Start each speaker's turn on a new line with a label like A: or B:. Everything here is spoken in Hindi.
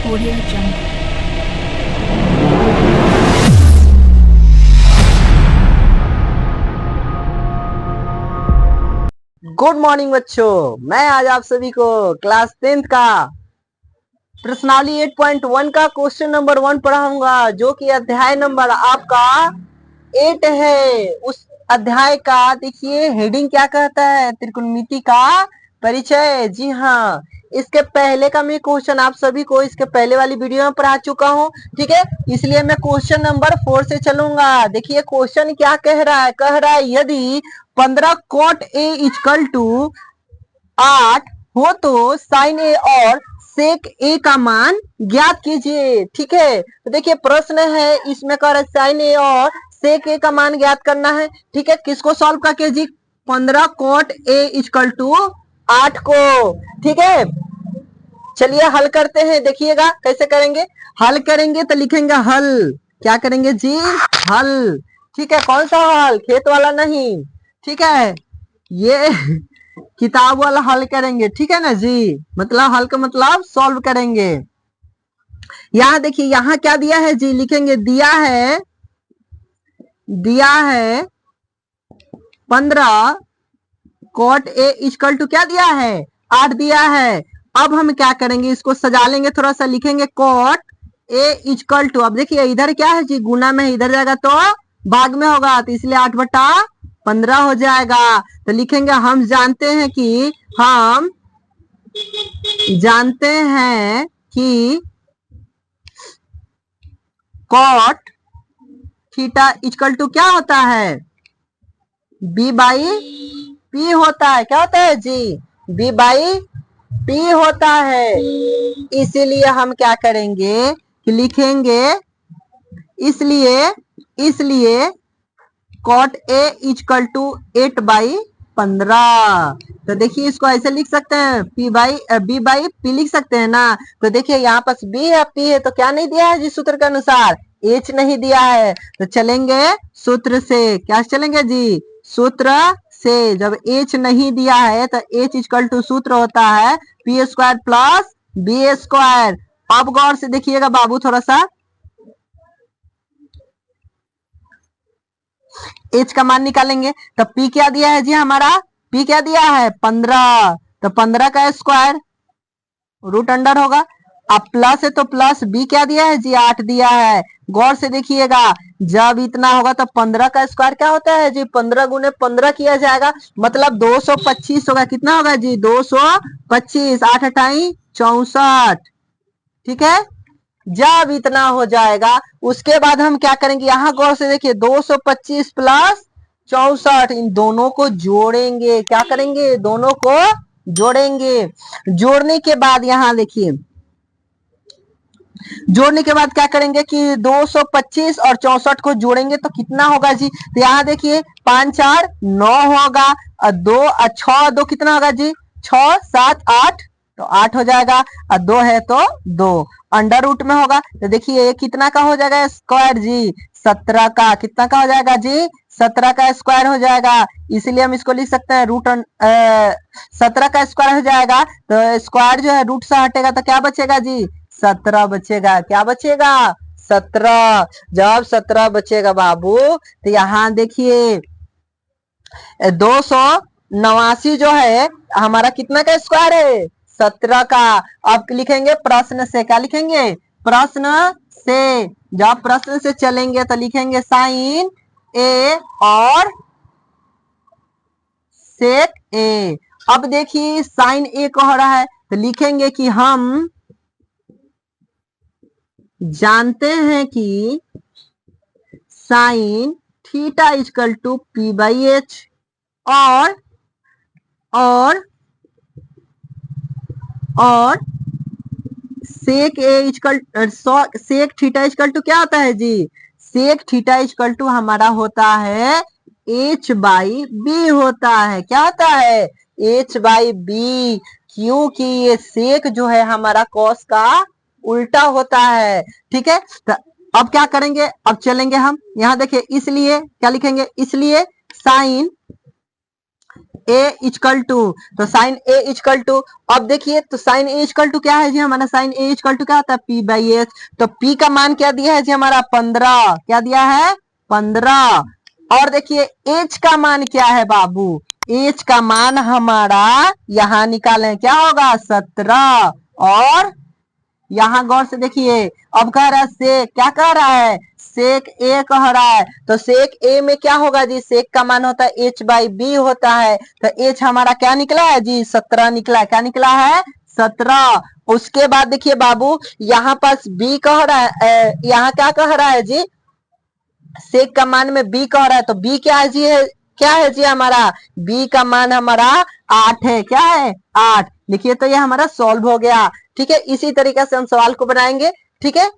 A: Audio Jungle.
B: गुड मॉर्निंग बच्चों, मैं आज आप सभी को क्लास 10th का प्रश्नावली 8.1 का क्वेश्चन नंबर 1 पढ़ाऊंगा, जो कि अध्याय नंबर आपका 8 है। उस अध्याय का देखिए हेडिंग क्या कहता है, त्रिकोणमिति का परिचय। जी हाँ, इसके पहले का मैं क्वेश्चन आप सभी को इसके पहले वाली वीडियो में पढ़ा चुका हूँ, ठीक है। इसलिए मैं क्वेश्चन नंबर 4 से चलूंगा। देखिए क्वेश्चन क्या कह रहा है यदि 15 cot A इक्वल टू 8 हो तो साइन ए और सेक ए का मान ज्ञात कीजिए, ठीक है। तो देखिए प्रश्न है, इसमें कह रहा है साइन ए और सेक ए का मान ज्ञात करना है, ठीक है। किसको सॉल्व करके जी? 15 cot A इक्वल टू 8 को, ठीक है। चलिए हल करते हैं, देखिएगा कैसे करेंगे। हल करेंगे तो लिखेंगे हल। क्या करेंगे जी? हल, ठीक है। कौन सा हल? खेत वाला नहीं, ठीक है। ये किताब वाला हल करेंगे, ठीक है ना जी। मतलब हल का मतलब सॉल्व करेंगे। यहाँ देखिए, यहाँ क्या दिया है जी? लिखेंगे दिया है 15 cot A इक्वल टू क्या दिया है? 8 दिया है। अब हम क्या करेंगे, इसको सजा लेंगे थोड़ा सा। लिखेंगे cot A इक्वल टू, अब देखिए इधर क्या है जी? गुना में, इधर जाएगा तो भाग में होगा, तो इसलिए 8/15 हो जाएगा। तो लिखेंगे हम जानते हैं कि cot थीटा इक्वल टू क्या होता है? B बाई P होता है। क्या होता है जी? B बाई P होता है। इसीलिए हम क्या करेंगे कि लिखेंगे, इसलिए cot A इक्वल टू 8/15। तो देखिए इसको ऐसे लिख सकते हैं, B बाई P लिख सकते हैं ना। तो देखिए यहाँ पास B है, P है, तो क्या नहीं दिया है जी सूत्र के अनुसार? H नहीं दिया है। तो चलेंगे सूत्र से। क्या चलेंगे जी? सूत्र से। जब H नहीं दिया है तो H इक्वल टू सूत्र होता है P square plus B square. अब गौर से देखिएगा बाबू थोड़ा सा, H का मान निकालेंगे तो P क्या दिया है जी हमारा? P क्या दिया है? 15। तो 15 का स्क्वायर रूट अंडर होगा। अब प्लस है तो प्लस B क्या दिया है जी? 8 दिया है। गौर से देखिएगा, जब इतना होगा तो 15 का स्क्वायर क्या होता है जी? 15 गुने 15 किया जाएगा, मतलब 225 होगा। कितना होगा जी? 225। 8 अठाई 64, ठीक है। जब इतना हो जाएगा उसके बाद हम क्या करेंगे, यहां गौर से देखिए 225 प्लस 64, इन दोनों को जोड़ेंगे। क्या करेंगे? दोनों को जोड़ेंगे। जोड़ने के बाद यहां देखिए, जोड़ने के बाद क्या करेंगे कि 225 और 64 को जोड़ेंगे तो कितना होगा जी? तो यहाँ देखिए 5 4 9 होगा, और 2 और 6 2 कितना होगा जी? 6 7 8, तो 8 हो जाएगा, और 2 है तो 2 अंडर रूट में होगा। तो देखिए ये कितना का हो जाएगा स्क्वायर जी? 17 का। कितना का हो जाएगा जी? 17 का स्क्वायर हो जाएगा। इसलिए हम इसको लिख सकते हैं रूट 17 का स्क्वायर हो जाएगा। तो स्क्वायर जो है रूट से हटेगा तो क्या बचेगा जी? 17 बचेगा। क्या बचेगा? 17। जब 17 बचेगा बाबू, तो यहाँ देखिए 289 जो है हमारा कितना का स्क्वायर है? 17 का। अब लिखेंगे प्रश्न से। क्या लिखेंगे? प्रश्न से। जब प्रश्न से चलेंगे तो लिखेंगे साइन ए और सेक ए। अब देखिए साइन ए कह रहा है तो लिखेंगे कि हम जानते हैं कि sine theta equal to P by H और sec A equal sec theta equal to क्या होता है जी? सेक थीटा इक्वल टू हमारा होता है H बाई B होता है। क्या होता है? H बाई B, क्योंकि ये सेक जो है हमारा कॉस का उल्टा होता है, ठीक है। तो अब क्या करेंगे, अब चलेंगे हम यहाँ देखिए, इसलिए क्या लिखेंगे? इसलिए साइन ए इक्वल टू, तो साइन ए इक्वल टू, अब देखिए तो साइन ए इक्वल टू क्या है जी हमारा, साइन ए इक्वल टू क्या होता है, पी बाई एच। तो पी का मान क्या दिया है जी हमारा 15, क्या दिया है 15। और देखिए एच का मान क्या है बाबू, एच का मान हमारा यहां निकालें क्या होगा 17। और यहां गौर से देखिए, अब कह रहा है सेक, क्या कह रहा है सेक ए कह रहा है, तो सेक ए में क्या होगा जी, सेक का मान होता है एच बाई बी होता है, तो एच हमारा क्या निकला है जी 17 निकला है, क्या निकला है 17। उसके बाद देखिए बाबू यहाँ पास बी कह रहा है, यहाँ क्या कह रहा है जी, सेक का मान में बी कह रहा है, तो बी क्या है जी, है क्या है जी हमारा, बी का मान हमारा 8 है, क्या है 8। लिखिए तो ये हमारा सॉल्व हो गया। ठीक है, इसी तरीके से हम सवाल को बनाएंगे। ठीक है।